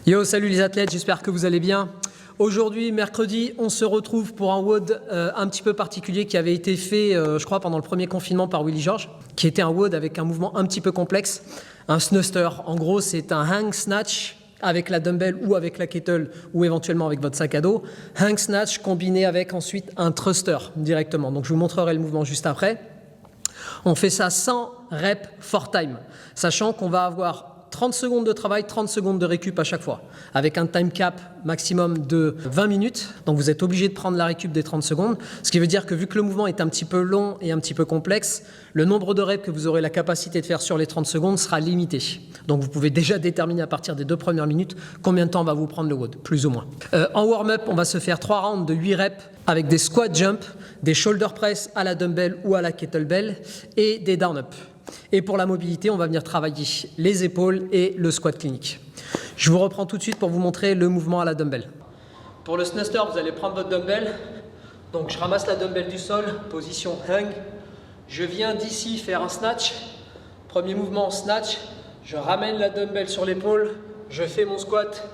Yo, salut les athlètes, j'espère que vous allez bien. Aujourd'hui, mercredi, on se retrouve pour un WOD un petit peu particulier qui avait été fait, je crois, pendant le premier confinement par Willy George, qui était un WOD avec un mouvement un petit peu complexe, un snuster. En gros, c'est un hang snatch avec la dumbbell ou avec la kettle ou éventuellement avec votre sac à dos. Hang snatch combiné avec ensuite un thruster directement. Donc, je vous montrerai le mouvement juste après. On fait ça 100 reps for time, sachant qu'on va avoir 30 secondes de travail, 30 secondes de récup à chaque fois, avec un time cap maximum de 20 minutes. Donc vous êtes obligé de prendre la récup des 30 secondes, ce qui veut dire que vu que le mouvement est un petit peu long et un petit peu complexe, le nombre de reps que vous aurez la capacité de faire sur les 30 secondes sera limité. Donc vous pouvez déjà déterminer à partir des 2 premières minutes combien de temps va vous prendre le WOD, plus ou moins. En warm-up, on va se faire 3 rounds de 8 reps avec des squat jump, des shoulder press à la dumbbell ou à la kettlebell et des down-up. Et pour la mobilité, on va venir travailler les épaules et le squat clinique. Je vous reprends tout de suite pour vous montrer le mouvement à la dumbbell. Pour le snuster, vous allez prendre votre dumbbell. Donc je ramasse la dumbbell du sol, position hang. Je viens d'ici faire un snatch. Premier mouvement, snatch. Je ramène la dumbbell sur l'épaule, je fais mon squat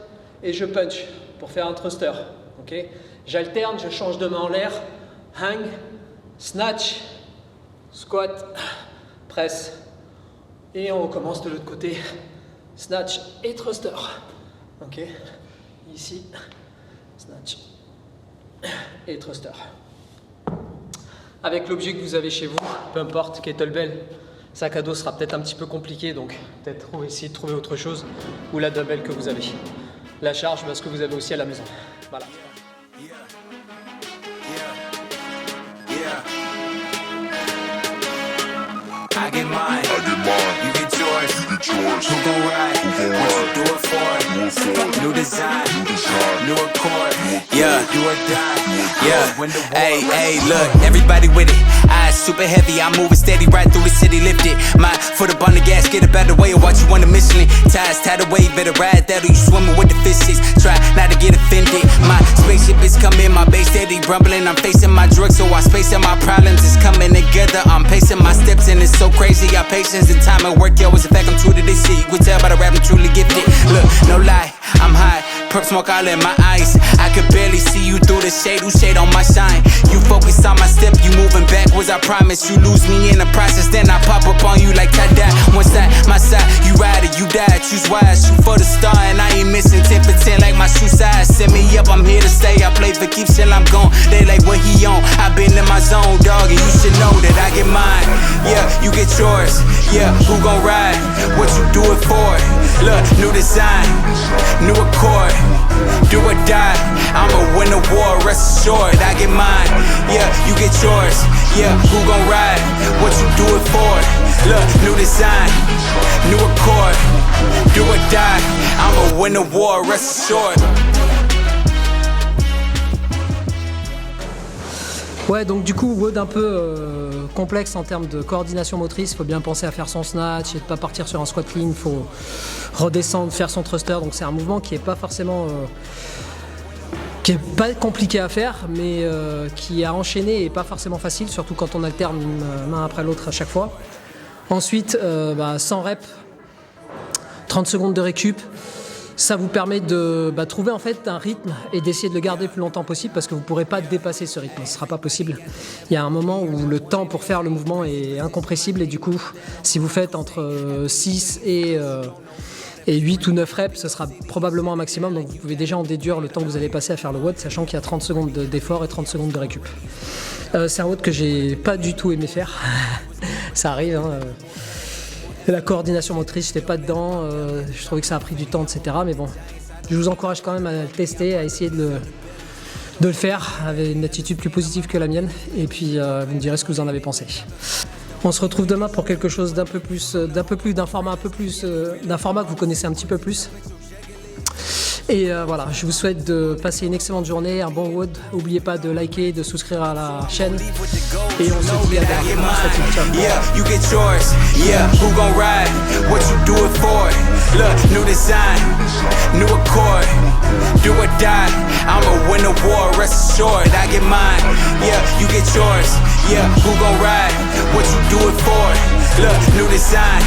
et je punch pour faire un thruster. Okay. J'alterne, je change de main en l'air. Hang, snatch, squat, presse, et on recommence de l'autre côté, snatch et thruster. Ok, ici, snatch et thruster. Avec l'objet que vous avez chez vous, peu importe, kettlebell, sac à dos sera peut-être un petit peu compliqué, donc peut-être essayer de trouver autre chose, ou la dumbbell que vous avez. La charge, parce que vous avez aussi à la maison. Voilà. I get mine, you get yours. Who gon' ride? What you do it for? New design, new accord. Yeah, do or die. Yeah, hey, look, everybody with it. Eyes super heavy, I'm moving steady right through the city, lifted. My foot up on the gas, get up out the way and watch you on the Michelin. Ties tied away, better ride that or you swimming with the fishes. Try not to get offended. My spaceship is coming, my base steady rumbling. I'm facing my drugs, so I spacing my problems. It's coming together, I'm pacing my steps and it's so crazy. Our patience and time at work, yo, it's a fact I'm true to this shit. You can tell by the rap I'm truly gifted. Look, no lie, I'm high, perp smoke all in my eyes. I could barely see you through the shade, who shade on my shine. You focus on my step, you moving backwards, I promise. You lose me in the process, then I pop up on you like tie-dye. One side, my side, you ride it, you die, choose wise. Shoot for the star and I ain't missing 10% like my shoe size. Set me up, I'm here to stay, I play for keeps till I'm gone. They like what he on, I been in my zone, dog, and you should know that I get mine. Yeah, you get yours, yeah, who gon' ride? What you do it for? Look, new design, new accord. Do or die, I'ma win the war, rest assured. I get mine, yeah, you get yours. Yeah, who gon' ride? What you do it for? Look, new design, new accord. Do or die, I'ma win the war, rest assured. Ouais, donc du coup, WOD un peu complexe en termes de coordination motrice. Il faut bien penser à faire son snatch et de ne pas partir sur un squat clean. Il faut redescendre, faire son thruster. Donc c'est un mouvement qui n'est pas forcément... qui est pas compliqué à faire, mais qui à enchaîner et pas forcément facile, surtout quand on alterne une main après l'autre à chaque fois. Ensuite, 100 reps, 30 secondes de récup. Ça vous permet de trouver en fait un rythme et d'essayer de le garder le plus longtemps possible parce que vous ne pourrez pas dépasser ce rythme, ce ne sera pas possible. Il y a un moment où le temps pour faire le mouvement est incompressible et du coup, si vous faites entre 6 et 8 ou 9 reps, ce sera probablement un maximum, donc vous pouvez déjà en déduire le temps que vous allez passer à faire le WOD, sachant qu'il y a 30 secondes d'effort et 30 secondes de récup. C'est un WOD que j'ai pas du tout aimé faire, ça arrive, hein. La coordination motrice, j'étais pas dedans, je trouvais que ça a pris du temps, etc. Mais bon, je vous encourage quand même à le tester, à essayer de le faire avec une attitude plus positive que la mienne. Et puis, vous me direz ce que vous en avez pensé. On se retrouve demain pour quelque chose d'un format que vous connaissez un petit peu plus. Et voilà, je vous souhaite de passer une excellente journée, un bon WOD. N'oubliez pas de liker, de souscrire à la chaîne. Et on se dit à demain. Yeah, you get yours. Yeah, who gon' ride? What you do it for? Look, new design, new accord. Do or die, I'ma win the war, rest assured. I get mine. Yeah, you get yours. Yeah, who gon' ride? What you do it for? Look, new design.